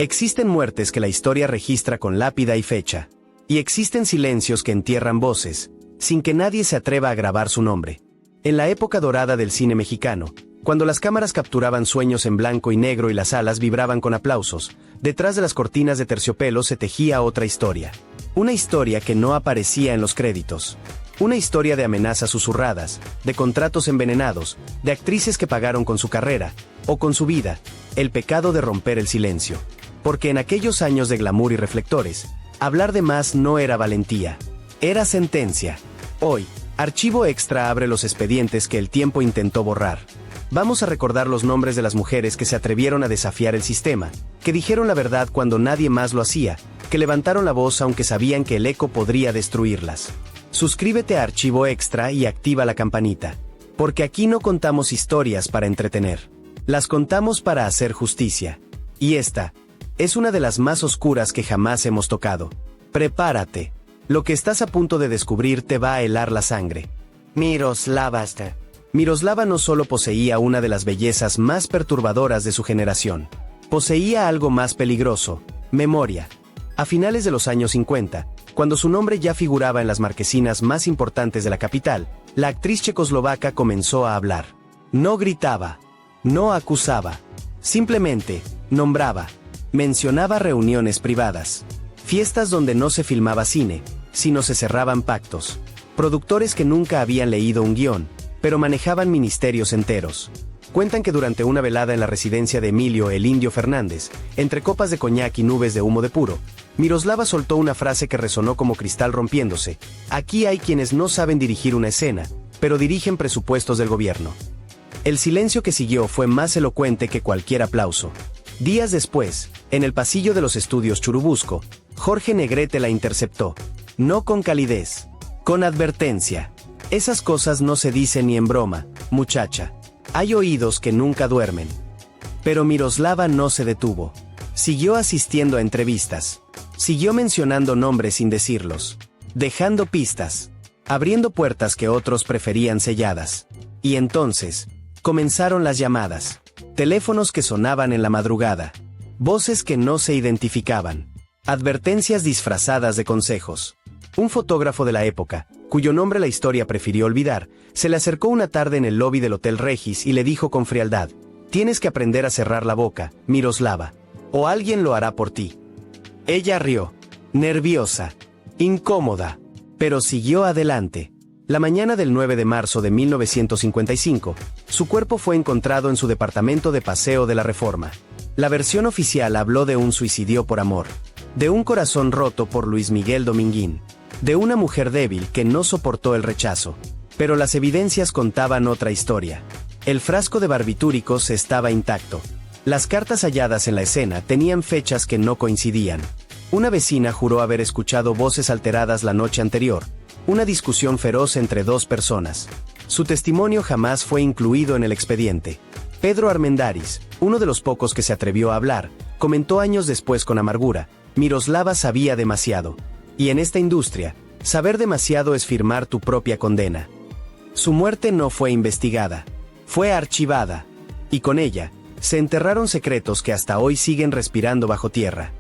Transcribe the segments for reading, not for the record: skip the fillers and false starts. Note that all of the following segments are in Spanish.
Existen muertes que la historia registra con lápida y fecha. Y existen silencios que entierran voces, sin que nadie se atreva a grabar su nombre. En la época dorada del cine mexicano, cuando las cámaras capturaban sueños en blanco y negro y las salas vibraban con aplausos, detrás de las cortinas de terciopelo se tejía otra historia. Una historia que no aparecía en los créditos. Una historia de amenazas susurradas, de contratos envenenados, de actrices que pagaron con su carrera, o con su vida, el pecado de romper el silencio. Porque en aquellos años de glamour y reflectores, hablar de más no era valentía, era sentencia. Hoy, Archivo Extra abre los expedientes que el tiempo intentó borrar. Vamos a recordar los nombres de las mujeres que se atrevieron a desafiar el sistema, que dijeron la verdad cuando nadie más lo hacía, que levantaron la voz aunque sabían que el eco podría destruirlas. Suscríbete a Archivo Extra y activa la campanita. Porque aquí no contamos historias para entretener. Las contamos para hacer justicia. Y esta es una de las más oscuras que jamás hemos tocado. Prepárate. Lo que estás a punto de descubrir te va a helar la sangre. Miroslava. Miroslava no solo poseía una de las bellezas más perturbadoras de su generación. Poseía algo más peligroso: memoria. A finales de los años 50, cuando su nombre ya figuraba en las marquesinas más importantes de la capital, la actriz checoslovaca comenzó a hablar. No gritaba, no acusaba, simplemente nombraba. Mencionaba reuniones privadas, fiestas donde no se filmaba cine, sino se cerraban pactos, productores que nunca habían leído un guión, pero manejaban ministerios enteros. Cuentan que durante una velada en la residencia de Emilio el Indio Fernández, entre copas de coñac y nubes de humo de puro, Miroslava soltó una frase que resonó como cristal rompiéndose: aquí hay quienes no saben dirigir una escena, pero dirigen presupuestos del gobierno. El silencio que siguió fue más elocuente que cualquier aplauso. Días después, en el pasillo de los estudios Churubusco, Jorge Negrete la interceptó. No con calidez, con advertencia. Esas cosas no se dicen ni en broma, muchacha. Hay oídos que nunca duermen. Pero Miroslava no se detuvo. Siguió asistiendo a entrevistas. Siguió mencionando nombres sin decirlos. Dejando pistas. Abriendo puertas que otros preferían selladas. Y entonces, comenzaron las llamadas. Teléfonos que sonaban en la madrugada. Voces que no se identificaban. Advertencias disfrazadas de consejos. Un fotógrafo de la época, cuyo nombre la historia prefirió olvidar, se le acercó una tarde en el lobby del Hotel Regis y le dijo con frialdad: tienes que aprender a cerrar la boca, Miroslava, o alguien lo hará por ti. Ella rió, nerviosa, incómoda, pero siguió adelante. La mañana del 9 de marzo de 1955, su cuerpo fue encontrado en su departamento de Paseo de la Reforma. La versión oficial habló de un suicidio por amor, de un corazón roto por Luis Miguel Dominguín, de una mujer débil que no soportó el rechazo. Pero las evidencias contaban otra historia. El frasco de barbitúricos estaba intacto. Las cartas halladas en la escena tenían fechas que no coincidían. Una vecina juró haber escuchado voces alteradas la noche anterior, una discusión feroz entre dos personas. Su testimonio jamás fue incluido en el expediente. Pedro Armendáriz, uno de los pocos que se atrevió a hablar, comentó años después con amargura: Miroslava sabía demasiado. Y en esta industria, saber demasiado es firmar tu propia condena. Su muerte no fue investigada, fue archivada. Y con ella, se enterraron secretos que hasta hoy siguen respirando bajo tierra.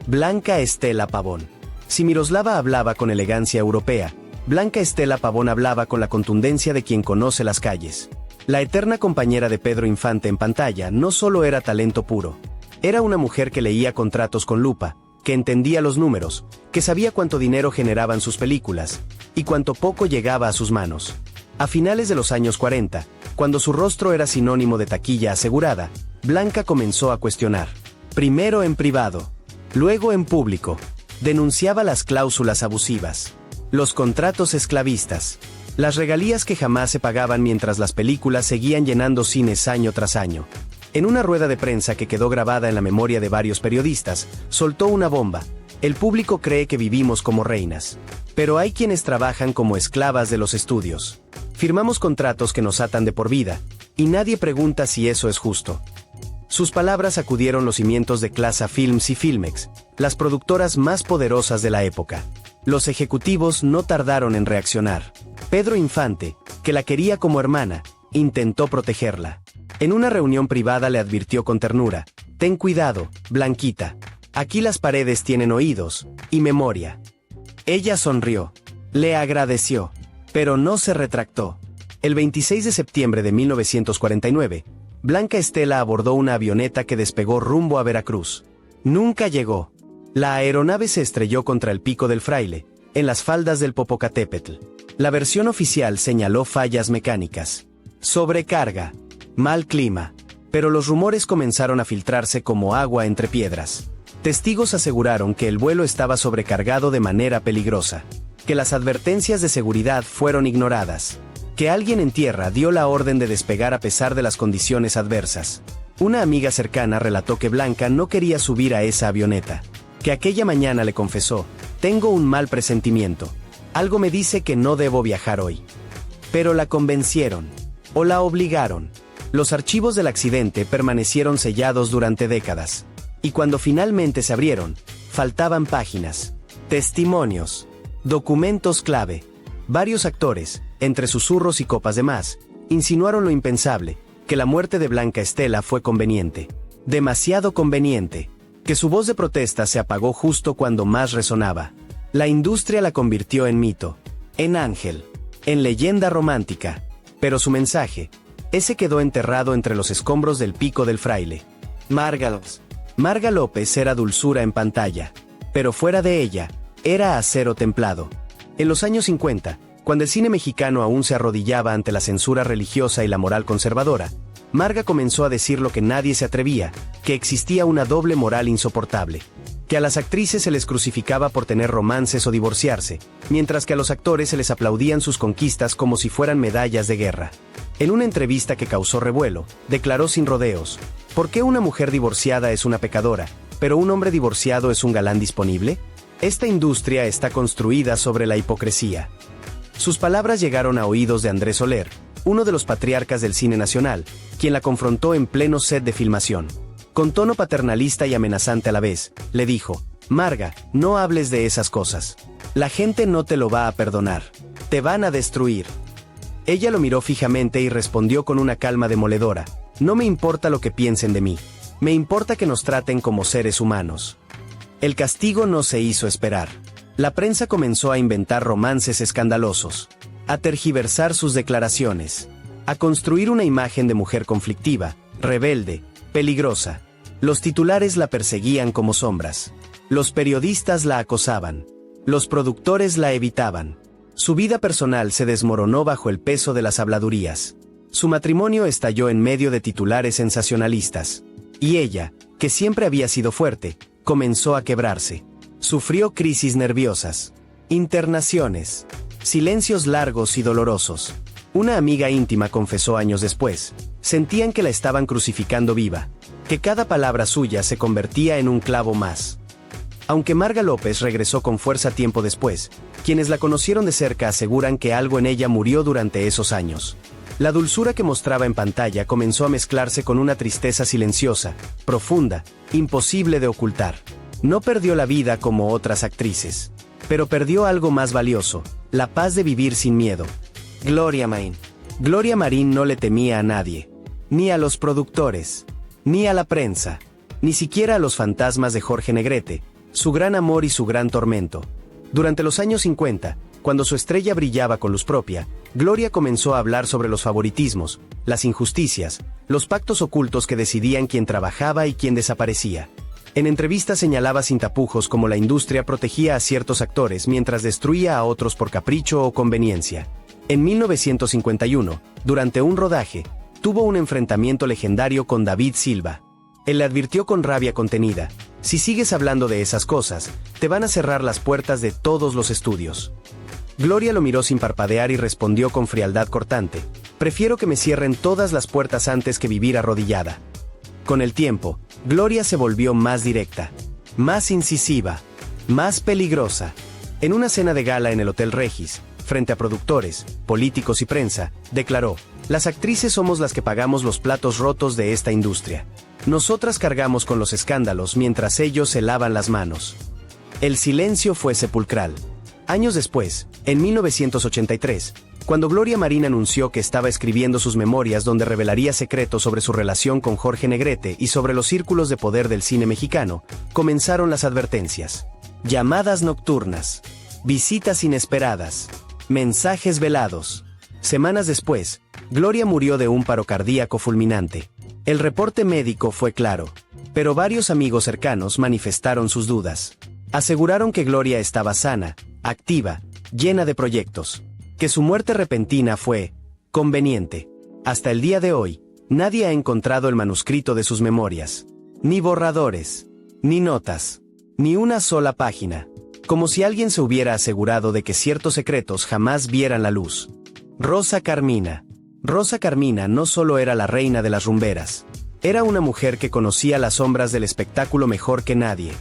Blanca Estela Pavón. Si Miroslava hablaba con elegancia europea, Blanca Estela Pavón hablaba con la contundencia de quien conoce las calles. La eterna compañera de Pedro Infante en pantalla no solo era talento puro. Era una mujer que leía contratos con lupa, que entendía los números, que sabía cuánto dinero generaban sus películas, y cuánto poco llegaba a sus manos. A finales de los años 40, cuando su rostro era sinónimo de taquilla asegurada, Blanca comenzó a cuestionar. Primero en privado, luego en público. Denunciaba las cláusulas abusivas, los contratos esclavistas, las regalías que jamás se pagaban mientras las películas seguían llenando cines año tras año. En una rueda de prensa que quedó grabada en la memoria de varios periodistas, soltó una bomba. El público cree que vivimos como reinas. Pero hay quienes trabajan como esclavas de los estudios. Firmamos contratos que nos atan de por vida, y nadie pregunta si eso es justo. Sus palabras sacudieron los cimientos de Clasa Films y Filmex, las productoras más poderosas de la época. Los ejecutivos no tardaron en reaccionar. Pedro Infante, que la quería como hermana, intentó protegerla. En una reunión privada le advirtió con ternura: ten cuidado, Blanquita. Aquí las paredes tienen oídos y memoria. Ella sonrió. Le agradeció, pero no se retractó. El 26 de septiembre de 1949, Blanca Estela abordó una avioneta que despegó rumbo a Veracruz. Nunca llegó. La aeronave se estrelló contra el Pico del Fraile, en las faldas del Popocatépetl. La versión oficial señaló fallas mecánicas, sobrecarga, mal clima, pero los rumores comenzaron a filtrarse como agua entre piedras. Testigos aseguraron que el vuelo estaba sobrecargado de manera peligrosa, que las advertencias de seguridad fueron ignoradas, que alguien en tierra dio la orden de despegar a pesar de las condiciones adversas. Una amiga cercana relató que Blanca no quería subir a esa avioneta, que aquella mañana le confesó: «Tengo un mal presentimiento. Algo me dice que no debo viajar hoy». Pero la convencieron, o la obligaron. Los archivos del accidente permanecieron sellados durante décadas, y cuando finalmente se abrieron, faltaban páginas, testimonios, documentos clave. Varios actores, entre susurros y copas de más, insinuaron lo impensable, que la muerte de Blanca Estela fue conveniente, demasiado conveniente, que su voz de protesta se apagó justo cuando más resonaba. La industria la convirtió en mito, en ángel, en leyenda romántica, pero su mensaje, ese quedó enterrado entre los escombros del Pico del Fraile. Marga López era dulzura en pantalla, pero fuera de ella, era acero templado. En los años 50, cuando el cine mexicano aún se arrodillaba ante la censura religiosa y la moral conservadora, Marga comenzó a decir lo que nadie se atrevía, que existía una doble moral insoportable, que a las actrices se les crucificaba por tener romances o divorciarse, mientras que a los actores se les aplaudían sus conquistas como si fueran medallas de guerra. En una entrevista que causó revuelo, declaró sin rodeos: ¿por qué una mujer divorciada es una pecadora, pero un hombre divorciado es un galán disponible? Esta industria está construida sobre la hipocresía. Sus palabras llegaron a oídos de Andrés Soler, uno de los patriarcas del cine nacional, quien la confrontó en pleno set de filmación. Con tono paternalista y amenazante a la vez, le dijo: «Marga, no hables de esas cosas. La gente no te lo va a perdonar. Te van a destruir». Ella lo miró fijamente y respondió con una calma demoledora: «No me importa lo que piensen de mí. Me importa que nos traten como seres humanos». El castigo no se hizo esperar. La prensa comenzó a inventar romances escandalosos, a tergiversar sus declaraciones, a construir una imagen de mujer conflictiva, rebelde, peligrosa. Los titulares la perseguían como sombras. Los periodistas la acosaban. Los productores la evitaban. Su vida personal se desmoronó bajo el peso de las habladurías. Su matrimonio estalló en medio de titulares sensacionalistas. Y ella, que siempre había sido fuerte, comenzó a quebrarse. Sufrió crisis nerviosas, internaciones, silencios largos y dolorosos. Una amiga íntima confesó años después: sentían que la estaban crucificando viva, que cada palabra suya se convertía en un clavo más. Aunque Marga López regresó con fuerza tiempo después, quienes la conocieron de cerca aseguran que algo en ella murió durante esos años. La dulzura que mostraba en pantalla comenzó a mezclarse con una tristeza silenciosa, profunda, imposible de ocultar. No perdió la vida como otras actrices, pero perdió algo más valioso: la paz de vivir sin miedo. Gloria Marín no le temía a nadie, ni a los productores, ni a la prensa, ni siquiera a los fantasmas de Jorge Negrete, su gran amor y su gran tormento. Durante los años 50, cuando su estrella brillaba con luz propia, Gloria comenzó a hablar sobre los favoritismos, las injusticias, los pactos ocultos que decidían quién trabajaba y quién desaparecía. En entrevistas señalaba sin tapujos cómo la industria protegía a ciertos actores mientras destruía a otros por capricho o conveniencia. En 1951, durante un rodaje, tuvo un enfrentamiento legendario con David Silva. Él le advirtió con rabia contenida: «Si sigues hablando de esas cosas, te van a cerrar las puertas de todos los estudios». Gloria lo miró sin parpadear y respondió con frialdad cortante: «Prefiero que me cierren todas las puertas antes que vivir arrodillada». Con el tiempo, Gloria se volvió más directa, más incisiva, más peligrosa. En una cena de gala en el Hotel Regis, frente a productores, políticos y prensa, declaró: «Las actrices somos las que pagamos los platos rotos de esta industria. Nosotras cargamos con los escándalos mientras ellos se lavan las manos». El silencio fue sepulcral. Años después, en 1983, Cuando Gloria Marín anunció que estaba escribiendo sus memorias donde revelaría secretos sobre su relación con Jorge Negrete y sobre los círculos de poder del cine mexicano, comenzaron las advertencias. Llamadas nocturnas. Visitas inesperadas. Mensajes velados. Semanas después, Gloria murió de un paro cardíaco fulminante. El reporte médico fue claro, pero varios amigos cercanos manifestaron sus dudas. Aseguraron que Gloria estaba sana, activa, llena de proyectos. Que su muerte repentina fue conveniente. Hasta el día de hoy, nadie ha encontrado el manuscrito de sus memorias. Ni borradores, ni notas, ni una sola página. Como si alguien se hubiera asegurado de que ciertos secretos jamás vieran la luz. Rosa Carmina. Rosa Carmina no solo era la reina de las rumberas. Era una mujer que conocía las sombras del espectáculo mejor que nadie.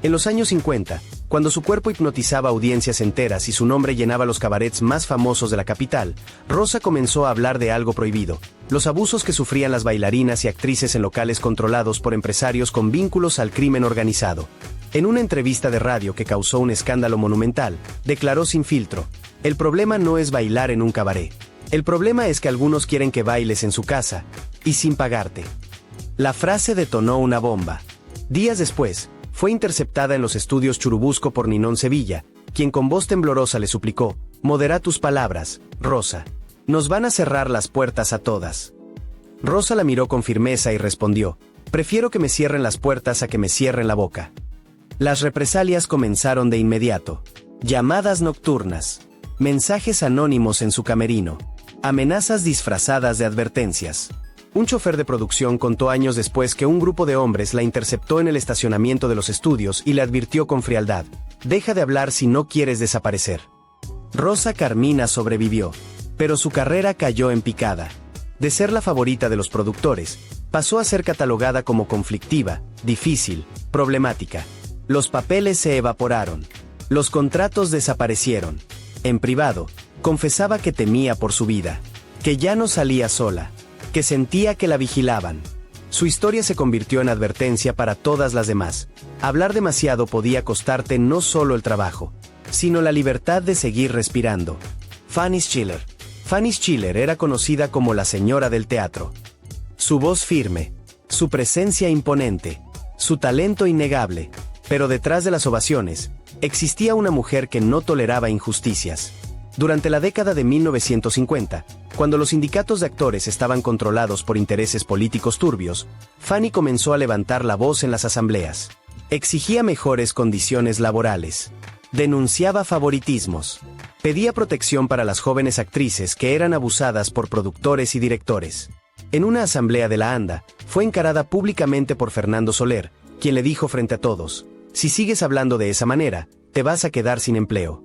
En los años 50, cuando su cuerpo hipnotizaba audiencias enteras y su nombre llenaba los cabarets más famosos de la capital, Rosa comenzó a hablar de algo prohibido: los abusos que sufrían las bailarinas y actrices en locales controlados por empresarios con vínculos al crimen organizado. En una entrevista de radio que causó un escándalo monumental, declaró sin filtro: el problema no es bailar en un cabaret. El problema es que algunos quieren que bailes en su casa, y sin pagarte. La frase detonó una bomba. Días después, fue interceptada en los estudios Churubusco por Ninón Sevilla, quien con voz temblorosa le suplicó: modera tus palabras, Rosa. Nos van a cerrar las puertas a todas. Rosa la miró con firmeza y respondió: prefiero que me cierren las puertas a que me cierren la boca. Las represalias comenzaron de inmediato. Llamadas nocturnas. Mensajes anónimos en su camerino. Amenazas disfrazadas de advertencias. Un chofer de producción contó años después que un grupo de hombres la interceptó en el estacionamiento de los estudios y le advirtió con frialdad: deja de hablar si no quieres desaparecer. Rosa Carmina sobrevivió, pero su carrera cayó en picada. De ser la favorita de los productores, pasó a ser catalogada como conflictiva, difícil, problemática. Los papeles se evaporaron. Los contratos desaparecieron. En privado, confesaba que temía por su vida, que ya no salía sola, que sentía que la vigilaban. Su historia se convirtió en advertencia para todas las demás. Hablar demasiado podía costarte no solo el trabajo, sino la libertad de seguir respirando. Fanny Schiller. Fanny Schiller era conocida como la señora del teatro. Su voz firme, su presencia imponente, su talento innegable. Pero detrás de las ovaciones, existía una mujer que no toleraba injusticias. Durante la década de 1950, cuando los sindicatos de actores estaban controlados por intereses políticos turbios, Fanny comenzó a levantar la voz en las asambleas. Exigía mejores condiciones laborales. Denunciaba favoritismos. Pedía protección para las jóvenes actrices que eran abusadas por productores y directores. En una asamblea de la ANDA, fue encarada públicamente por Fernando Soler, quien le dijo frente a todos: si sigues hablando de esa manera, te vas a quedar sin empleo.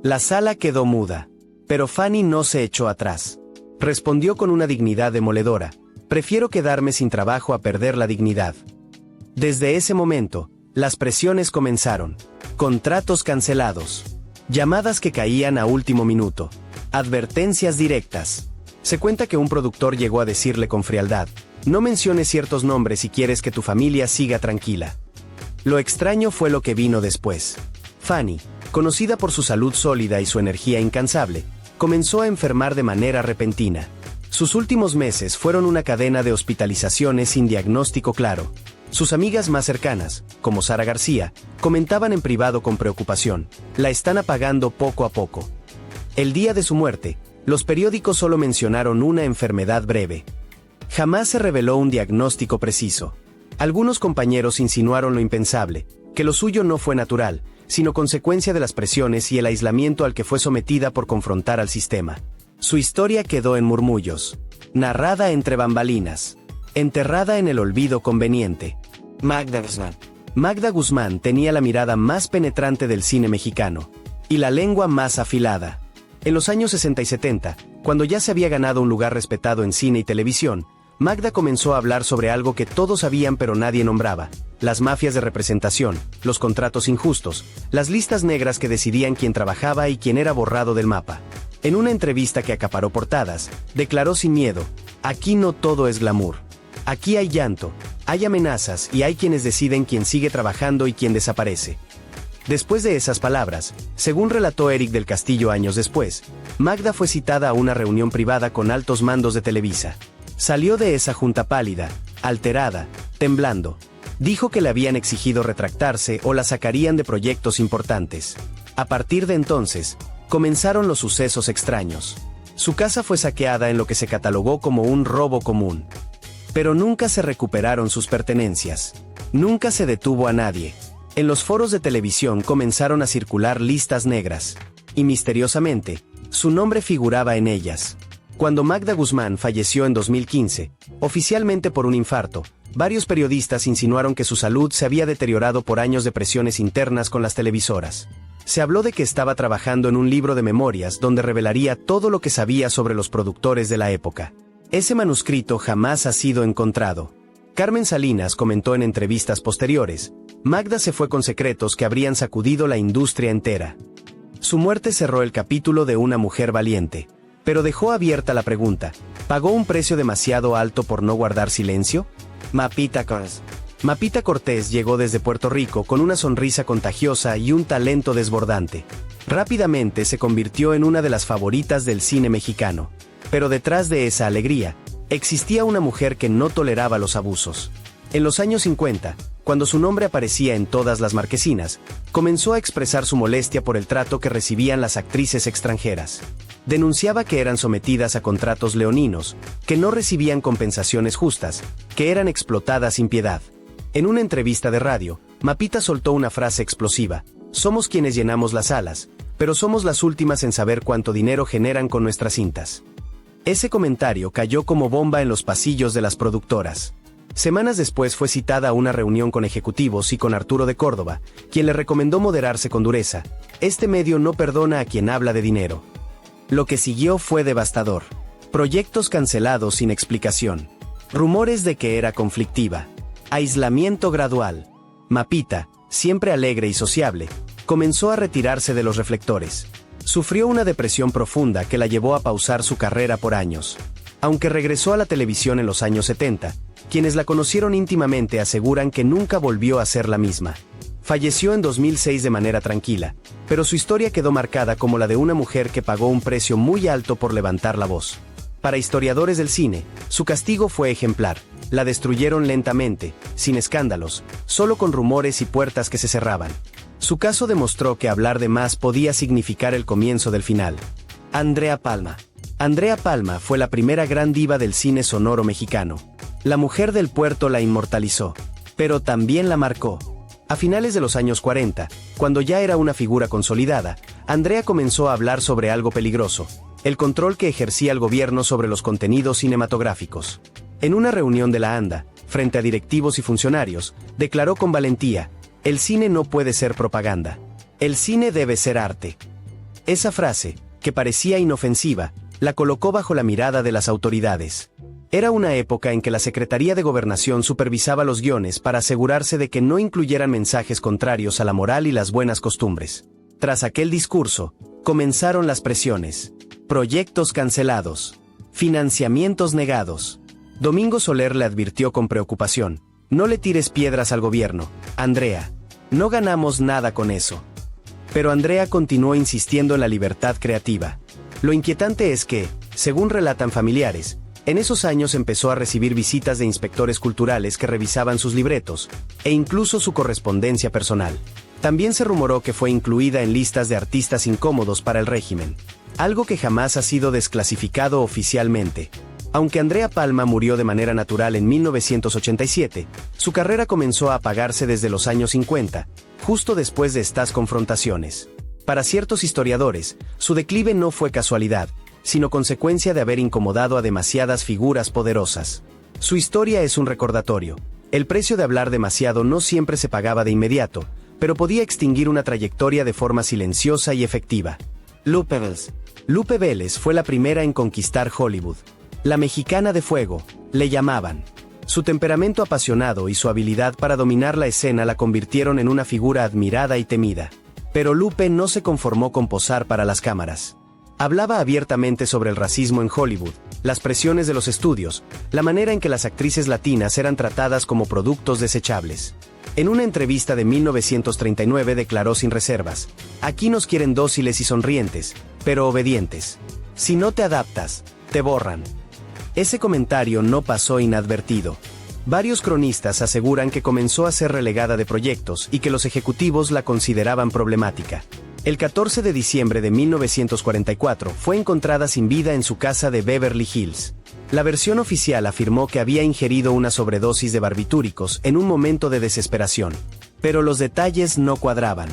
La sala quedó muda, pero Fanny no se echó atrás. Respondió con una dignidad demoledora: prefiero quedarme sin trabajo a perder la dignidad. Desde ese momento, las presiones comenzaron. Contratos cancelados. Llamadas que caían a último minuto. Advertencias directas. Se cuenta que un productor llegó a decirle con frialdad: no menciones ciertos nombres si quieres que tu familia siga tranquila. Lo extraño fue lo que vino después. Fanny, conocida por su salud sólida y su energía incansable, comenzó a enfermar de manera repentina. Sus últimos meses fueron una cadena de hospitalizaciones sin diagnóstico claro. Sus amigas más cercanas, como Sara García, comentaban en privado con preocupación: la están apagando poco a poco. El día de su muerte, los periódicos solo mencionaron una enfermedad breve. Jamás se reveló un diagnóstico preciso. Algunos compañeros insinuaron lo impensable: que lo suyo no fue natural, sino consecuencia de las presiones y el aislamiento al que fue sometida por confrontar al sistema. Su historia quedó en murmullos, narrada entre bambalinas, enterrada en el olvido conveniente. Magda Guzmán. Magda Guzmán tenía la mirada más penetrante del cine mexicano, y la lengua más afilada. En los años 60 y 70, cuando ya se había ganado un lugar respetado en cine y televisión, Magda comenzó a hablar sobre algo que todos sabían pero nadie nombraba: las mafias de representación, los contratos injustos, las listas negras que decidían quién trabajaba y quién era borrado del mapa. En una entrevista que acaparó portadas, declaró sin miedo: aquí no todo es glamour. Aquí hay llanto, hay amenazas y hay quienes deciden quién sigue trabajando y quién desaparece. Después de esas palabras, según relató Eric del Castillo años después, Magda fue citada a una reunión privada con altos mandos de Televisa. Salió de esa junta pálida, alterada, temblando. Dijo que le habían exigido retractarse o la sacarían de proyectos importantes. A partir de entonces, comenzaron los sucesos extraños. Su casa fue saqueada en lo que se catalogó como un robo común. Pero nunca se recuperaron sus pertenencias. Nunca se detuvo a nadie. En los foros de televisión comenzaron a circular listas negras. Y misteriosamente, su nombre figuraba en ellas. Cuando Magda Guzmán falleció en 2015, oficialmente por un infarto, varios periodistas insinuaron que su salud se había deteriorado por años de presiones internas con las televisoras. Se habló de que estaba trabajando en un libro de memorias donde revelaría todo lo que sabía sobre los productores de la época. Ese manuscrito jamás ha sido encontrado. Carmen Salinas comentó en entrevistas posteriores, Magda se fue con secretos que habrían sacudido la industria entera. Su muerte cerró el capítulo de una mujer valiente, pero dejó abierta la pregunta, ¿pagó un precio demasiado alto por no guardar silencio? Mapita Cortés llegó desde Puerto Rico con una sonrisa contagiosa y un talento desbordante. Rápidamente se convirtió en una de las favoritas del cine mexicano. Pero detrás de esa alegría, existía una mujer que no toleraba los abusos. En los años 50, cuando su nombre aparecía en todas las marquesinas, comenzó a expresar su molestia por el trato que recibían las actrices extranjeras. Denunciaba que eran sometidas a contratos leoninos, que no recibían compensaciones justas, que eran explotadas sin piedad. En una entrevista de radio, Mapita soltó una frase explosiva, somos quienes llenamos las salas, pero somos las últimas en saber cuánto dinero generan con nuestras cintas. Ese comentario cayó como bomba en los pasillos de las productoras. Semanas después fue citada a una reunión con ejecutivos y con Arturo de Córdoba, quien le recomendó moderarse con dureza. Este medio no perdona a quien habla de dinero. Lo que siguió fue devastador. Proyectos cancelados sin explicación. Rumores de que era conflictiva. Aislamiento gradual. Mapita, siempre alegre y sociable, comenzó a retirarse de los reflectores. Sufrió una depresión profunda que la llevó a pausar su carrera por años. Aunque regresó a la televisión en los años 70, quienes la conocieron íntimamente aseguran que nunca volvió a ser la misma. Falleció en 2006 de manera tranquila, pero su historia quedó marcada como la de una mujer que pagó un precio muy alto por levantar la voz. Para historiadores del cine, su castigo fue ejemplar. La destruyeron lentamente, sin escándalos, solo con rumores y puertas que se cerraban. Su caso demostró que hablar de más podía significar el comienzo del final. Andrea Palma. Andrea Palma fue la primera gran diva del cine sonoro mexicano. La mujer del puerto la inmortalizó, pero también la marcó. A finales de los años 40, cuando ya era una figura consolidada, Andrea comenzó a hablar sobre algo peligroso, el control que ejercía el gobierno sobre los contenidos cinematográficos. En una reunión de la ANDA, frente a directivos y funcionarios, declaró con valentía, el cine no puede ser propaganda. El cine debe ser arte. Esa frase, que parecía inofensiva, la colocó bajo la mirada de las autoridades. Era una época en que la Secretaría de Gobernación supervisaba los guiones para asegurarse de que no incluyeran mensajes contrarios a la moral y las buenas costumbres. Tras aquel discurso, comenzaron las presiones. Proyectos cancelados. Financiamientos negados. Domingo Soler le advirtió con preocupación. No le tires piedras al gobierno, Andrea. No ganamos nada con eso. Pero Andrea continuó insistiendo en la libertad creativa. Lo inquietante es que, según relatan familiares, en esos años empezó a recibir visitas de inspectores culturales que revisaban sus libretos, e incluso su correspondencia personal. También se rumoró que fue incluida en listas de artistas incómodos para el régimen, algo que jamás ha sido desclasificado oficialmente. Aunque Andrea Palma murió de manera natural en 1987, su carrera comenzó a apagarse desde los años 50, justo después de estas confrontaciones. Para ciertos historiadores, su declive no fue casualidad, sino consecuencia de haber incomodado a demasiadas figuras poderosas. Su historia es un recordatorio. El precio de hablar demasiado no siempre se pagaba de inmediato, pero podía extinguir una trayectoria de forma silenciosa y efectiva. Lupe Vélez. Lupe Vélez fue la primera en conquistar Hollywood. La mexicana de fuego, le llamaban. Su temperamento apasionado y su habilidad para dominar la escena la convirtieron en una figura admirada y temida. Pero Lupe no se conformó con posar para las cámaras. Hablaba abiertamente sobre el racismo en Hollywood, las presiones de los estudios, la manera en que las actrices latinas eran tratadas como productos desechables. En una entrevista de 1939 declaró sin reservas: "Aquí nos quieren dóciles y sonrientes, pero obedientes. Si no te adaptas, te borran". Ese comentario no pasó inadvertido. Varios cronistas aseguran que comenzó a ser relegada de proyectos y que los ejecutivos la consideraban problemática. El 14 de diciembre de 1944 fue encontrada sin vida en su casa de Beverly Hills. La versión oficial afirmó que había ingerido una sobredosis de barbitúricos en un momento de desesperación. Pero los detalles no cuadraban.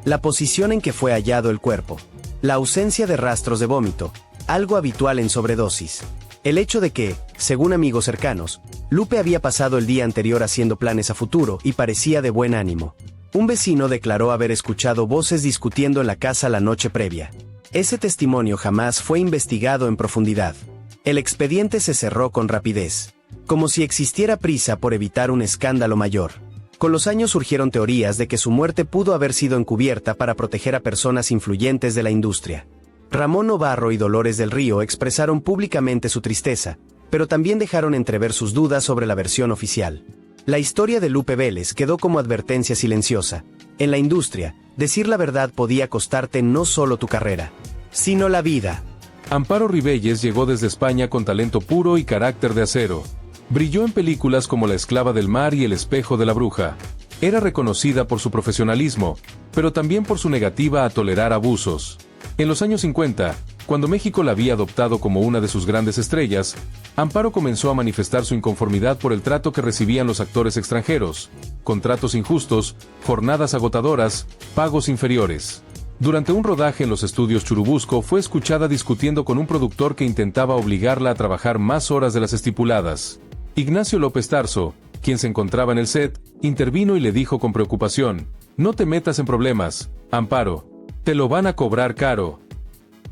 La posición en que fue hallado el cuerpo, la ausencia de rastros de vómito, algo habitual en sobredosis. El hecho de que, según amigos cercanos, Lupe había pasado el día anterior haciendo planes a futuro y parecía de buen ánimo. Un vecino declaró haber escuchado voces discutiendo en la casa la noche previa. Ese testimonio jamás fue investigado en profundidad. El expediente se cerró con rapidez, como si existiera prisa por evitar un escándalo mayor. Con los años surgieron teorías de que su muerte pudo haber sido encubierta para proteger a personas influyentes de la industria. Ramón Novarro y Dolores del Río expresaron públicamente su tristeza, pero también dejaron entrever sus dudas sobre la versión oficial. La historia de Lupe Vélez quedó como advertencia silenciosa. En la industria, decir la verdad podía costarte no solo tu carrera, sino la vida. Amparo Rivelles llegó desde España con talento puro y carácter de acero. Brilló en películas como La esclava del mar y El espejo de la bruja. Era reconocida por su profesionalismo, pero también por su negativa a tolerar abusos. En los años 50, cuando México la había adoptado como una de sus grandes estrellas, Amparo comenzó a manifestar su inconformidad por el trato que recibían los actores extranjeros: contratos injustos, jornadas agotadoras, pagos inferiores. Durante un rodaje en los estudios Churubusco fue escuchada discutiendo con un productor que intentaba obligarla a trabajar más horas de las estipuladas. Ignacio López Tarso, quien se encontraba en el set, intervino y le dijo con preocupación: "No te metas en problemas, Amparo. Te lo van a cobrar caro".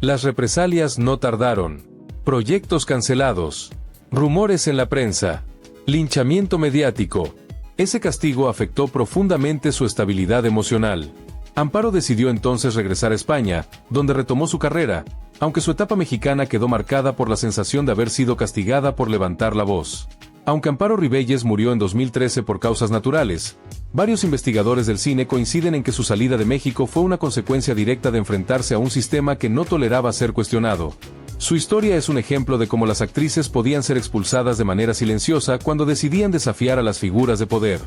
Las represalias no tardaron. Proyectos cancelados. Rumores en la prensa. Linchamiento mediático. Ese castigo afectó profundamente su estabilidad emocional. Amparo decidió entonces regresar a España, donde retomó su carrera, aunque su etapa mexicana quedó marcada por la sensación de haber sido castigada por levantar la voz. Aunque Amparo Rivelles murió en 2013 por causas naturales, varios investigadores del cine coinciden en que su salida de México fue una consecuencia directa de enfrentarse a un sistema que no toleraba ser cuestionado. Su historia es un ejemplo de cómo las actrices podían ser expulsadas de manera silenciosa cuando decidían desafiar a las figuras de poder.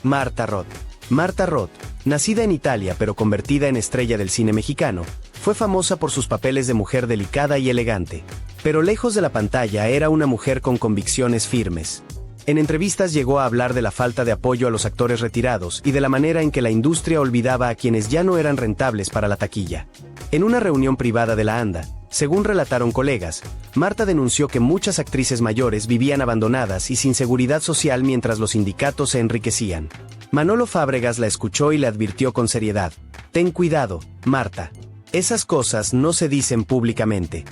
Marta Roth. Marta Roth, nacida en Italia pero convertida en estrella del cine mexicano, fue famosa por sus papeles de mujer delicada y elegante. Pero lejos de la pantalla era una mujer con convicciones firmes. En entrevistas llegó a hablar de la falta de apoyo a los actores retirados y de la manera en que la industria olvidaba a quienes ya no eran rentables para la taquilla. En una reunión privada de la ANDA, según relataron colegas, Marta denunció que muchas actrices mayores vivían abandonadas y sin seguridad social mientras los sindicatos se enriquecían. Manolo Fábregas la escuchó y le advirtió con seriedad: "Ten cuidado, Marta. Esas cosas no se dicen públicamente".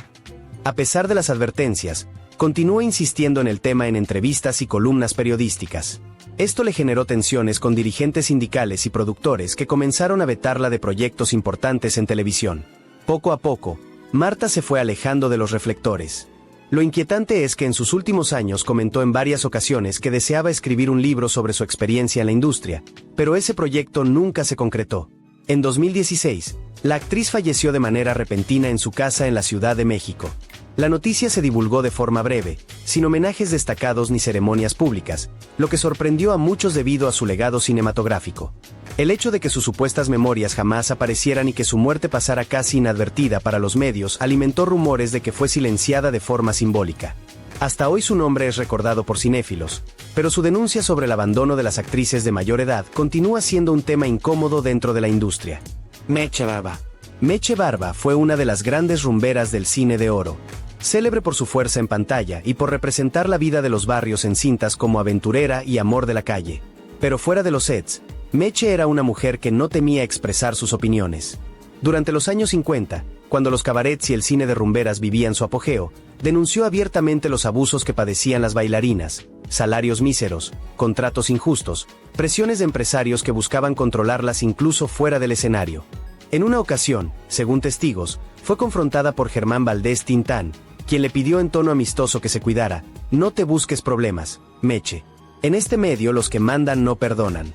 A pesar de las advertencias, continuó insistiendo en el tema en entrevistas y columnas periodísticas. Esto le generó tensiones con dirigentes sindicales y productores que comenzaron a vetarla de proyectos importantes en televisión. Poco a poco, Marta se fue alejando de los reflectores. Lo inquietante es que en sus últimos años comentó en varias ocasiones que deseaba escribir un libro sobre su experiencia en la industria, pero ese proyecto nunca se concretó. En 2016, la actriz falleció de manera repentina en su casa en la Ciudad de México. La noticia se divulgó de forma breve, sin homenajes destacados ni ceremonias públicas, lo que sorprendió a muchos debido a su legado cinematográfico. El hecho de que sus supuestas memorias jamás aparecieran y que su muerte pasara casi inadvertida para los medios alimentó rumores de que fue silenciada de forma simbólica. Hasta hoy su nombre es recordado por cinéfilos, pero su denuncia sobre el abandono de las actrices de mayor edad continúa siendo un tema incómodo dentro de la industria. Meche Barba. Meche Barba fue una de las grandes rumberas del cine de oro. Célebre por su fuerza en pantalla y por representar la vida de los barrios en cintas como Aventurera y Amor de la Calle. Pero fuera de los sets, Meche era una mujer que no temía expresar sus opiniones. Durante los años 50, cuando los cabarets y el cine de rumberas vivían su apogeo, denunció abiertamente los abusos que padecían las bailarinas: salarios míseros, contratos injustos, presiones de empresarios que buscaban controlarlas incluso fuera del escenario. En una ocasión, según testigos, fue confrontada por Germán Valdés Tintán, quien le pidió en tono amistoso que se cuidara: no te busques problemas, Meche. En este medio los que mandan no perdonan.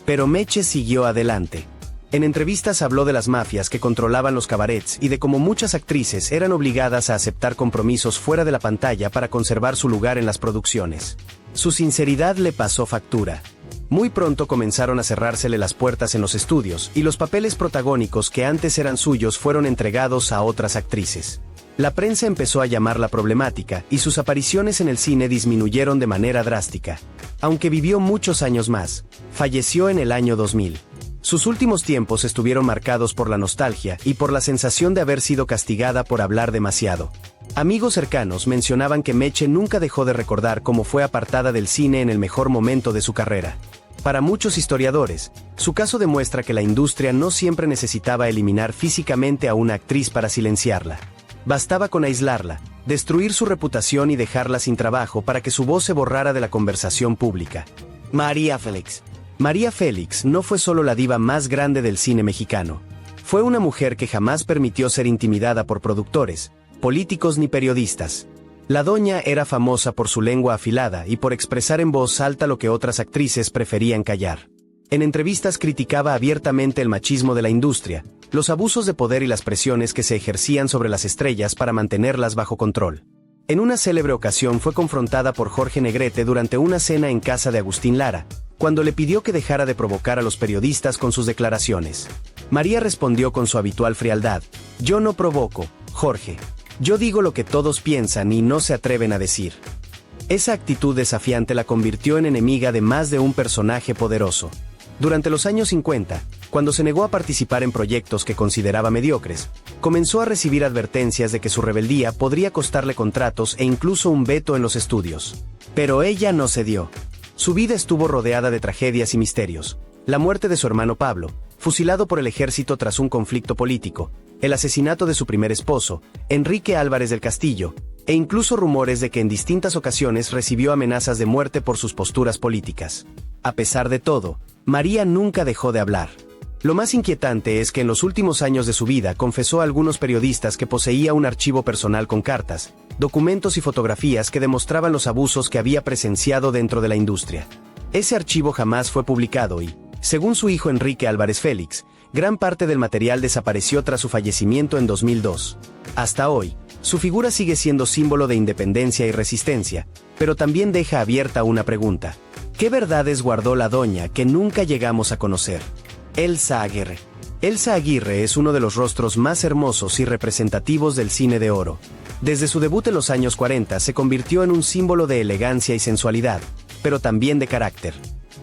Pero Meche siguió adelante. En entrevistas habló de las mafias que controlaban los cabarets y de cómo muchas actrices eran obligadas a aceptar compromisos fuera de la pantalla para conservar su lugar en las producciones. Su sinceridad le pasó factura. Muy pronto comenzaron a cerrársele las puertas en los estudios, y los papeles protagónicos que antes eran suyos fueron entregados a otras actrices. La prensa empezó a llamarla problemática, y sus apariciones en el cine disminuyeron de manera drástica. Aunque vivió muchos años más, falleció en el año 2000. Sus últimos tiempos estuvieron marcados por la nostalgia y por la sensación de haber sido castigada por hablar demasiado. Amigos cercanos mencionaban que Meche nunca dejó de recordar cómo fue apartada del cine en el mejor momento de su carrera. Para muchos historiadores, su caso demuestra que la industria no siempre necesitaba eliminar físicamente a una actriz para silenciarla. Bastaba con aislarla, destruir su reputación y dejarla sin trabajo para que su voz se borrara de la conversación pública. María Félix. María Félix no fue solo la diva más grande del cine mexicano. Fue una mujer que jamás permitió ser intimidada por productores, políticos ni periodistas. La doña era famosa por su lengua afilada y por expresar en voz alta lo que otras actrices preferían callar. En entrevistas criticaba abiertamente el machismo de la industria, los abusos de poder y las presiones que se ejercían sobre las estrellas para mantenerlas bajo control. En una célebre ocasión fue confrontada por Jorge Negrete durante una cena en casa de Agustín Lara, cuando le pidió que dejara de provocar a los periodistas con sus declaraciones. María respondió con su habitual frialdad: yo no provoco, Jorge. Yo digo lo que todos piensan y no se atreven a decir. Esa actitud desafiante la convirtió en enemiga de más de un personaje poderoso. Durante los años 50, cuando se negó a participar en proyectos que consideraba mediocres, comenzó a recibir advertencias de que su rebeldía podría costarle contratos e incluso un veto en los estudios. Pero ella no cedió. Su vida estuvo rodeada de tragedias y misterios: la muerte de su hermano Pablo, fusilado por el ejército tras un conflicto político, el asesinato de su primer esposo, Enrique Álvarez del Castillo, e incluso rumores de que en distintas ocasiones recibió amenazas de muerte por sus posturas políticas. A pesar de todo, María nunca dejó de hablar. Lo más inquietante es que en los últimos años de su vida confesó a algunos periodistas que poseía un archivo personal con cartas, documentos y fotografías que demostraban los abusos que había presenciado dentro de la industria. Ese archivo jamás fue publicado y, según su hijo Enrique Álvarez Félix, gran parte del material desapareció tras su fallecimiento en 2002. Hasta hoy, su figura sigue siendo símbolo de independencia y resistencia, pero también deja abierta una pregunta: ¿qué verdades guardó la doña que nunca llegamos a conocer? Elsa Aguirre. Elsa Aguirre es uno de los rostros más hermosos y representativos del cine de oro. Desde su debut en los años 40 se convirtió en un símbolo de elegancia y sensualidad, pero también de carácter.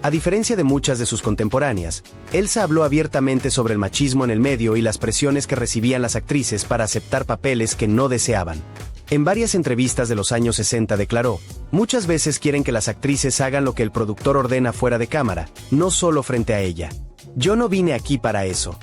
A diferencia de muchas de sus contemporáneas, Elsa habló abiertamente sobre el machismo en el medio y las presiones que recibían las actrices para aceptar papeles que no deseaban. En varias entrevistas de los años 60 declaró: muchas veces quieren que las actrices hagan lo que el productor ordena fuera de cámara, no solo frente a ella. Yo no vine aquí para eso.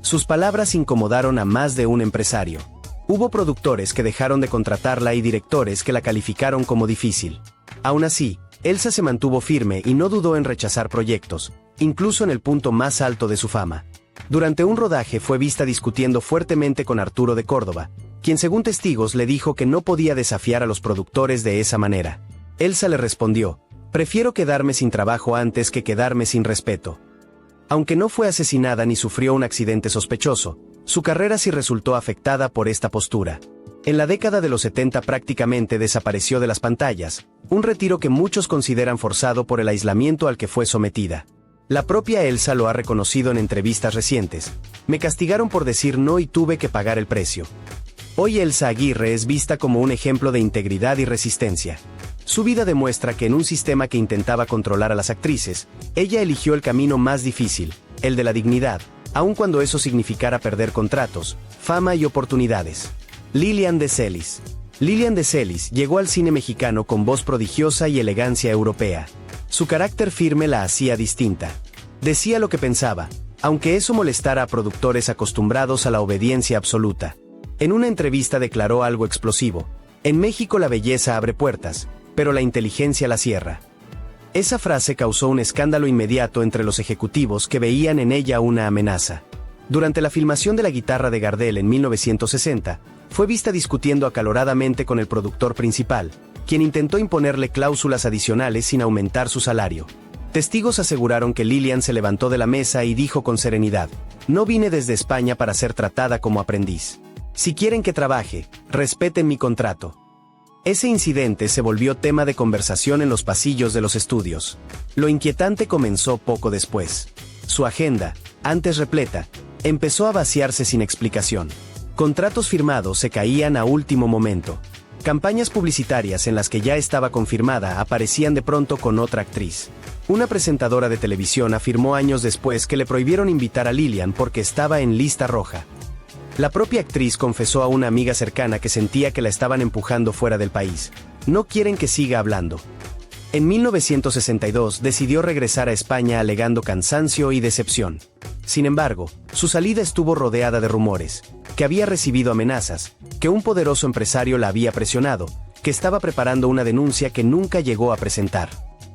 Sus palabras incomodaron a más de un empresario. Hubo productores que dejaron de contratarla y directores que la calificaron como difícil. Aún así, Elsa se mantuvo firme y no dudó en rechazar proyectos, incluso en el punto más alto de su fama. Durante un rodaje fue vista discutiendo fuertemente con Arturo de Córdoba, quien según testigos le dijo que no podía desafiar a los productores de esa manera. Elsa le respondió: prefiero quedarme sin trabajo antes que quedarme sin respeto. Aunque no fue asesinada ni sufrió un accidente sospechoso, su carrera sí resultó afectada por esta postura. En la década de los 70 prácticamente desapareció de las pantallas, un retiro que muchos consideran forzado por el aislamiento al que fue sometida. La propia Elsa lo ha reconocido en entrevistas recientes: me castigaron por decir no y tuve que pagar el precio. Hoy Elsa Aguirre es vista como un ejemplo de integridad y resistencia. Su vida demuestra que en un sistema que intentaba controlar a las actrices, ella eligió el camino más difícil, el de la dignidad, aun cuando eso significara perder contratos, fama y oportunidades. Lilian de Celis. Lilian de Celis llegó al cine mexicano con voz prodigiosa y elegancia europea. Su carácter firme la hacía distinta. Decía lo que pensaba, aunque eso molestara a productores acostumbrados a la obediencia absoluta. En una entrevista declaró algo explosivo: en México la belleza abre puertas, pero la inteligencia la cierra. Esa frase causó un escándalo inmediato entre los ejecutivos que veían en ella una amenaza. Durante la filmación de La guitarra de Gardel en 1960, fue vista discutiendo acaloradamente con el productor principal, quien intentó imponerle cláusulas adicionales sin aumentar su salario. Testigos aseguraron que Lilian se levantó de la mesa y dijo con serenidad: "No vine desde España para ser tratada como aprendiz. Si quieren que trabaje, respeten mi contrato". Ese incidente se volvió tema de conversación en los pasillos de los estudios. Lo inquietante comenzó poco después. Su agenda, antes repleta, empezó a vaciarse sin explicación. Contratos firmados se caían a último momento. Campañas publicitarias en las que ya estaba confirmada aparecían de pronto con otra actriz. Una presentadora de televisión afirmó años después que le prohibieron invitar a Lilian porque estaba en lista roja. La propia actriz confesó a una amiga cercana que sentía que la estaban empujando fuera del país. No quieren que siga hablando. En 1962 decidió regresar a España alegando cansancio y decepción. Sin embargo, su salida estuvo rodeada de rumores, que había recibido amenazas, que un poderoso empresario la había presionado, que estaba preparando una denuncia que nunca llegó a presentar.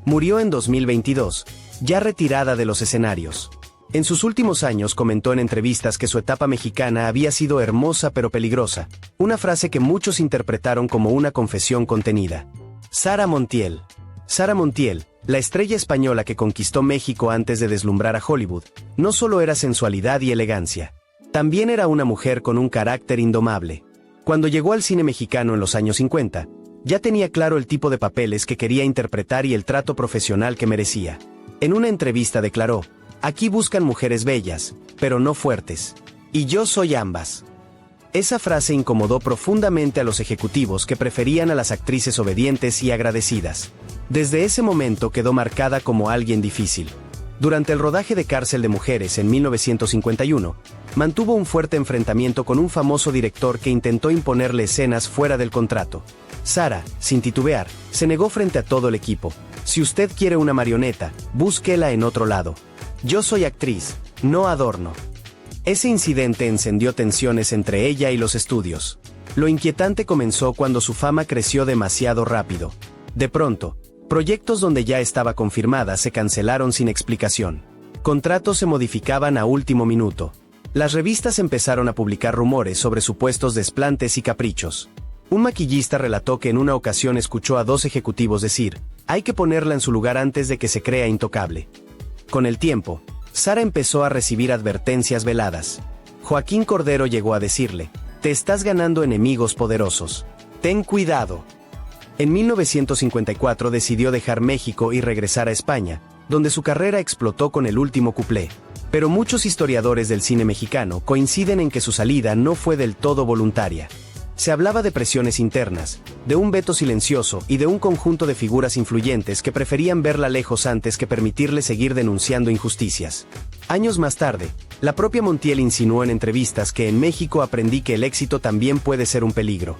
Murió en 2022, ya retirada de los escenarios. En sus últimos años comentó en entrevistas que su etapa mexicana había sido hermosa pero peligrosa, una frase que muchos interpretaron como una confesión contenida. Sara Montiel. Sara Montiel, la estrella española que conquistó México antes de deslumbrar a Hollywood, no solo era sensualidad y elegancia, también era una mujer con un carácter indomable. Cuando llegó al cine mexicano en los años 50, ya tenía claro el tipo de papeles que quería interpretar y el trato profesional que merecía. En una entrevista declaró: "Aquí buscan mujeres bellas, pero no fuertes. Y yo soy ambas". Esa frase incomodó profundamente a los ejecutivos que preferían a las actrices obedientes y agradecidas. Desde ese momento quedó marcada como alguien difícil. Durante el rodaje de Cárcel de Mujeres en 1951, mantuvo un fuerte enfrentamiento con un famoso director que intentó imponerle escenas fuera del contrato. Sara, sin titubear, se negó frente a todo el equipo: "Si usted quiere una marioneta, búsquela en otro lado. Yo soy actriz, no adorno". Ese incidente encendió tensiones entre ella y los estudios. Lo inquietante comenzó cuando su fama creció demasiado rápido. De pronto, proyectos donde ya estaba confirmada se cancelaron sin explicación. Contratos se modificaban a último minuto. Las revistas empezaron a publicar rumores sobre supuestos desplantes y caprichos. Un maquillista relató que en una ocasión escuchó a 2 ejecutivos decir: "Hay que ponerla en su lugar antes de que se crea intocable". Con el tiempo, Sara empezó a recibir advertencias veladas. Joaquín Cordero llegó a decirle: "Te estás ganando enemigos poderosos. Ten cuidado". En 1954 decidió dejar México y regresar a España, donde su carrera explotó con el último cuplé. Pero muchos historiadores del cine mexicano coinciden en que su salida no fue del todo voluntaria. Se hablaba de presiones internas, de un veto silencioso y de un conjunto de figuras influyentes que preferían verla lejos antes que permitirle seguir denunciando injusticias. Años más tarde, la propia Montiel insinuó en entrevistas que en México aprendí que el éxito también puede ser un peligro.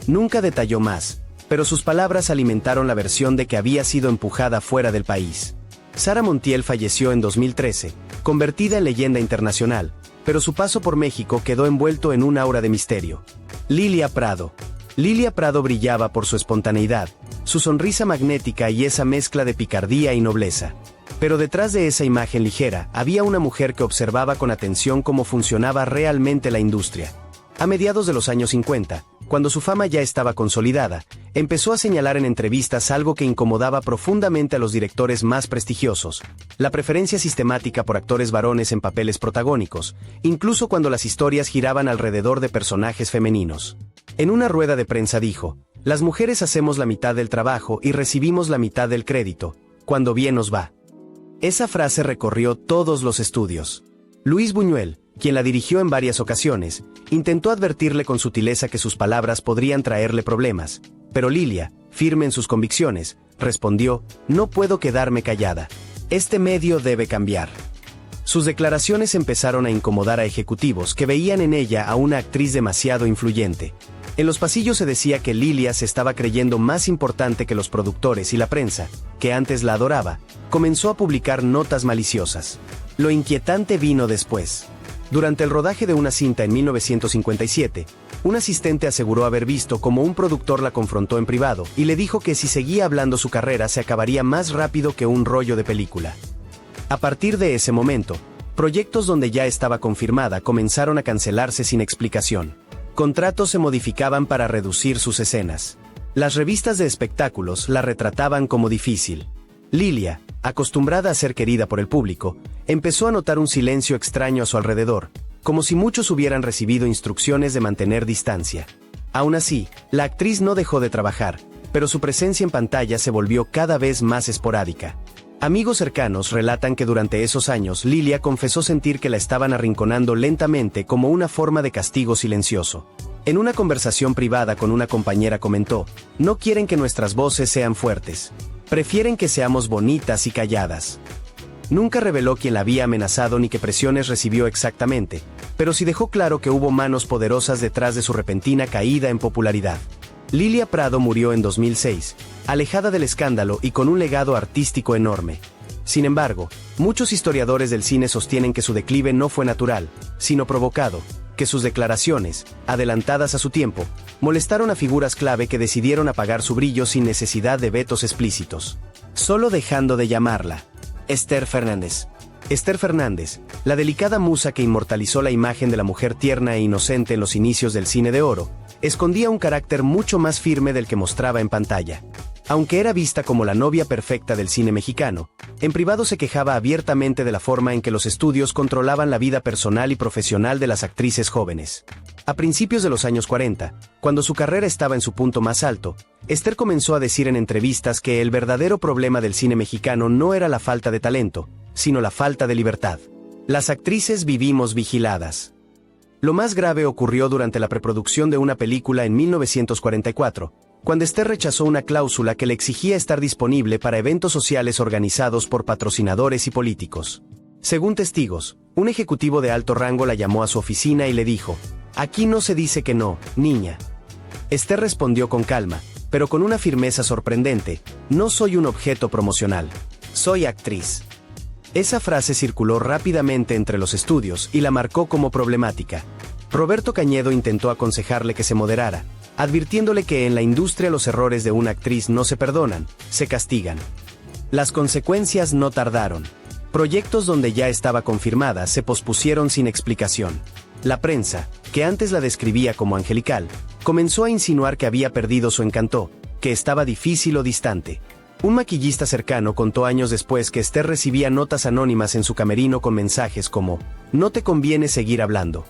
Nunca detalló más, pero sus palabras alimentaron la versión de que había sido empujada fuera del país. Sara Montiel falleció en 2013, convertida en leyenda internacional, pero su paso por México quedó envuelto en un aura de misterio. Lilia Prado. Lilia Prado brillaba por su espontaneidad, su sonrisa magnética y esa mezcla de picardía y nobleza. Pero detrás de esa imagen ligera, había una mujer que observaba con atención cómo funcionaba realmente la industria. A mediados de los años 50, cuando su fama ya estaba consolidada, empezó a señalar en entrevistas algo que incomodaba profundamente a los directores más prestigiosos: la preferencia sistemática por actores varones en papeles protagónicos, incluso cuando las historias giraban alrededor de personajes femeninos. En una rueda de prensa dijo: "Las mujeres hacemos la mitad del trabajo y recibimos la mitad del crédito, cuando bien nos va". Esa frase recorrió todos los estudios. Luis Buñuel, quien la dirigió en varias ocasiones, intentó advertirle con sutileza que sus palabras podrían traerle problemas, pero Lilia, firme en sus convicciones, respondió: "No puedo quedarme callada. Este medio debe cambiar". Sus declaraciones empezaron a incomodar a ejecutivos que veían en ella a una actriz demasiado influyente. En los pasillos se decía que Lilia se estaba creyendo más importante que los productores y la prensa, que antes la adoraba, comenzó a publicar notas maliciosas. Lo inquietante vino después. Durante el rodaje de una cinta en 1957, un asistente aseguró haber visto cómo un productor la confrontó en privado y le dijo que si seguía hablando su carrera se acabaría más rápido que un rollo de película. A partir de ese momento, Proyectos donde ya estaba confirmada comenzaron a cancelarse sin explicación. Contratos se modificaban para reducir sus escenas. Las revistas de espectáculos la retrataban como difícil. Lilia, acostumbrada a ser querida por el público, empezó a notar un silencio extraño a su alrededor, como si muchos hubieran recibido instrucciones de mantener distancia. Aún así, la actriz no dejó de trabajar, pero su presencia en pantalla se volvió cada vez más esporádica. Amigos cercanos relatan que durante esos años Lilia confesó sentir que la estaban arrinconando lentamente como una forma de castigo silencioso. En una conversación privada con una compañera comentó: "No quieren que nuestras voces sean fuertes. Prefieren que seamos bonitas y calladas". Nunca reveló quién la había amenazado ni qué presiones recibió exactamente, pero sí dejó claro que hubo manos poderosas detrás de su repentina caída en popularidad. Lilia Prado murió en 2006, alejada del escándalo y con un legado artístico enorme. Sin embargo, muchos historiadores del cine sostienen que su declive no fue natural, sino provocado, que sus declaraciones, adelantadas a su tiempo, molestaron a figuras clave que decidieron apagar su brillo sin necesidad de vetos explícitos. Solo dejando de llamarla Esther Fernández. Esther Fernández, la delicada musa que inmortalizó la imagen de la mujer tierna e inocente en los inicios del cine de oro, escondía un carácter mucho más firme del que mostraba en pantalla. Aunque era vista como la novia perfecta del cine mexicano, en privado se quejaba abiertamente de la forma en que los estudios controlaban la vida personal y profesional de las actrices jóvenes. A principios de los años 40, cuando su carrera estaba en su punto más alto, Esther comenzó a decir en entrevistas que el verdadero problema del cine mexicano no era la falta de talento, sino la falta de libertad. Las actrices vivimos vigiladas. Lo más grave ocurrió durante la preproducción de una película en 1944, cuando Esther rechazó una cláusula que le exigía estar disponible para eventos sociales organizados por patrocinadores y políticos. Según testigos, un ejecutivo de alto rango la llamó a su oficina y le dijo: "Aquí no se dice que no, niña". Esther respondió con calma, pero con una firmeza sorprendente: "No soy un objeto promocional. Soy actriz". Esa frase circuló rápidamente entre los estudios y la marcó como problemática. Roberto Cañedo intentó aconsejarle que se moderara, advirtiéndole que en la industria los errores de una actriz no se perdonan, se castigan. Las consecuencias no tardaron. Proyectos donde ya estaba confirmada se pospusieron sin explicación. La prensa, que antes la describía como angelical, comenzó a insinuar que había perdido su encanto, que estaba difícil o distante. Un maquillista cercano contó años después que Esther recibía notas anónimas en su camerino con mensajes como: "No te conviene seguir hablando".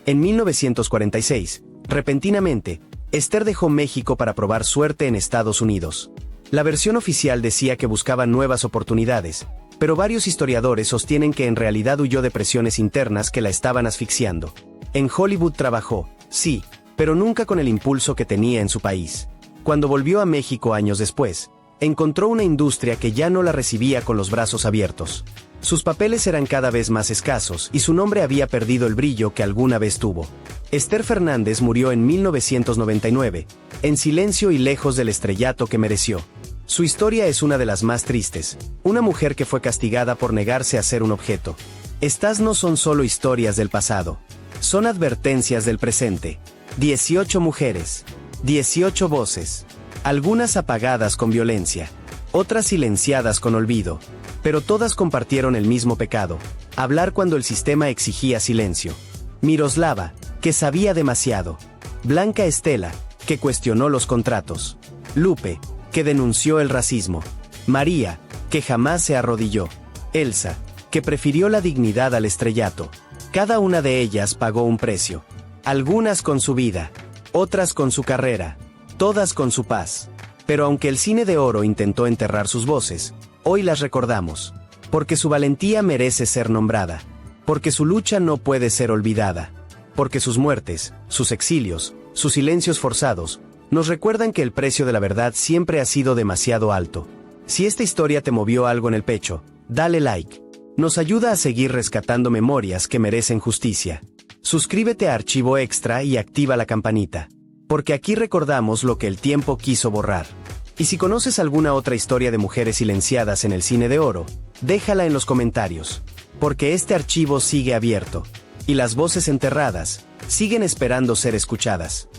En 1946, repentinamente, Esther dejó México para probar suerte en Estados Unidos. La versión oficial decía que buscaba nuevas oportunidades, pero varios historiadores sostienen que en realidad huyó de presiones internas que la estaban asfixiando. En Hollywood trabajó, sí, pero nunca con el impulso que tenía en su país. Cuando volvió a México años después, encontró una industria que ya no la recibía con los brazos abiertos. Sus papeles eran cada vez más escasos y su nombre había perdido el brillo que alguna vez tuvo. Esther Fernández murió en 1999, en silencio y lejos del estrellato que mereció. Su historia es una de las más tristes, una mujer que fue castigada por negarse a ser un objeto. Estas no son solo historias del pasado, son advertencias del presente. 18 mujeres, 18 voces, algunas apagadas con violencia, otras silenciadas con olvido, pero todas compartieron el mismo pecado: hablar cuando el sistema exigía silencio. Miroslava, que sabía demasiado. Blanca Estela, que cuestionó los contratos. Lupe, que denunció el racismo. María, que jamás se arrodilló. Elsa, que prefirió la dignidad al estrellato. Cada una de ellas pagó un precio. Algunas con su vida, otras con su carrera, todas con su paz. Pero aunque el cine de oro intentó enterrar sus voces, hoy las recordamos. Porque su valentía merece ser nombrada. Porque su lucha no puede ser olvidada. Porque sus muertes, sus exilios, sus silencios forzados, nos recuerdan que el precio de la verdad siempre ha sido demasiado alto. Si esta historia te movió algo en el pecho, dale like. Nos ayuda a seguir rescatando memorias que merecen justicia. Suscríbete a Archivo Extra y activa la campanita. Porque aquí recordamos lo que el tiempo quiso borrar. Y si conoces alguna otra historia de mujeres silenciadas en el cine de oro, déjala en los comentarios. Porque este archivo sigue abierto. Y las voces enterradas siguen esperando ser escuchadas.